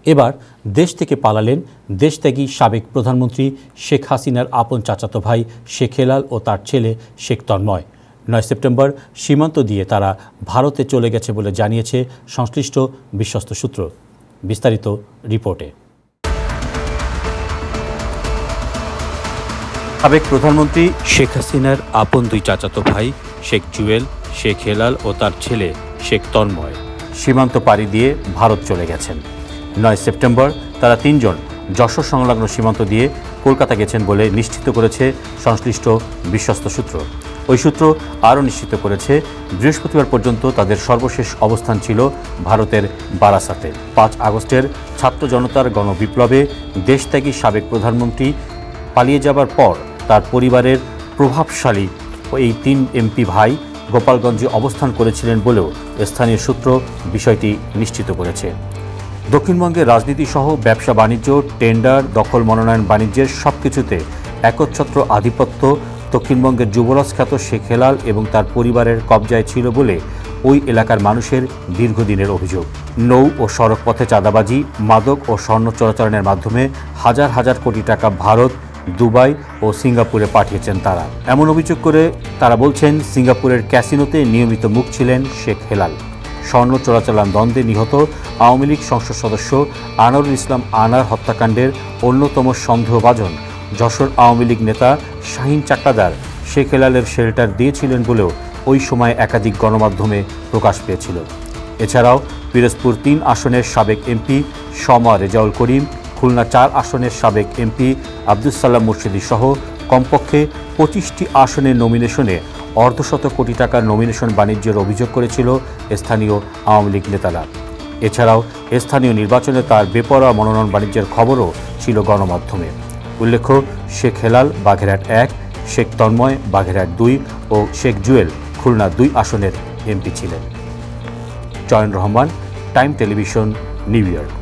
এবার দেশ থেকে পালালেন দেশত্যাগী সাবেক প্রধানমন্ত্রী শেখ হাসিনার আপন চাচাতো ভাই শেখ হেলাল ও তার ছেলে শেখ তন্ময়। 9 সেপ্টেম্বর সীমান্ত দিয়ে তারা ভারতে চলে গেছে বলে জানিয়েছে সংশ্লিষ্ট বিশ্বস্ত সূত্র। বিস্তারিত রিপোর্টে। সাবেক প্রধানমন্ত্রী শেখ হাসিনার আপন দুই চাচাতো ভাই শেখ জুয়েল, শেখ হেলাল ও তার ছেলে শেখ তন্ময় সীমান্ত পাড়ি দিয়ে ভারত চলে গেছেন। 9 সেপ্টেম্বর তারা তিনজন যশোর সংলগ্ন সীমান্ত দিয়ে কলকাতা গেছেন বলে নিশ্চিত করেছে সংশ্লিষ্ট বিশ্বস্ত সূত্র। ওই সূত্র আরও নিশ্চিত করেছে বৃহস্পতিবার পর্যন্ত তাদের সর্বশেষ অবস্থান ছিল ভারতের বারাসাতে। 5 আগস্টের ছাত্র জনতার গণবিপ্লবে দেশত্যাগী সাবেক প্রধানমন্ত্রী পালিয়ে যাবার পর তার পরিবারের প্রভাবশালী এই 3 এমপি ভাই গোপালগঞ্জে অবস্থান করেছিলেন বলেও স্থানীয় সূত্র বিষয়টি নিশ্চিত করেছে। দক্ষিণবঙ্গের রাজনীতি সহ ব্যবসা বাণিজ্য, টেন্ডার, দখল মনোনয়ন বাণিজ্যের সবকিছুতে একচ্ছত্র আধিপত্য দক্ষিণবঙ্গের যুবরাজ খ্যাত শেখ হেলাল এবং তার পরিবারের কবজায় ছিল বলে ওই এলাকার মানুষের দীর্ঘদিনের অভিযোগ। নৌ ও সড়ক পথে চাঁদাবাজি, মাদক ও স্বর্ণ চোরাচালানের মাধ্যমে হাজার হাজার কোটি টাকা ভারত, দুবাই ও সিঙ্গাপুরে পাঠিয়েছেন তারা। এমন অভিযোগ করে তারা বলছেন, সিঙ্গাপুরের ক্যাসিনোতে নিয়মিত মুখ ছিলেন শেখ হেলাল। স্বর্ণ চোরাচালান দ্বন্দ্বে নিহত আওয়ামী লীগ সংসদ সদস্য আনোয়ারুল ইসলাম আনার হত্যাকাণ্ডের অন্যতম সন্দেহভাজন যশোর আওয়ামী লীগ নেতা শাহিন চাকলাদার শেখ হেলালের শেল্টার দিয়েছিলেন বলেও ওই সময় একাধিক গণমাধ্যমে প্রকাশ পেয়েছিল। এছাড়াও পিরোজপুর 3 আসনের সাবেক এমপি শমা রেজাউল করিম, খুলনা 4 আসনের সাবেক এমপি আব্দুস সালাম মুর্শিদি সহ কমপক্ষে 25টি আসনের নমিনেশনে অর্ধশত কোটি টাকার নমিনেশন বাণিজ্যের অভিযোগ করেছিল স্থানীয় আওয়ামী লীগ নেতারা। এছাড়াও স্থানীয় নির্বাচনে তার বেপরোয়া মনোনয়ন বাণিজ্যের খবরও ছিল গণমাধ্যমে। উল্লেখ্য, শেখ হেলাল বাগেরহাট 1, শেখ তন্ময় বাগেরহাট 2 ও শেখ জুয়েল খুলনা 2 আসনের এমপি ছিলেন। চয়ন Rahman, time television, new York.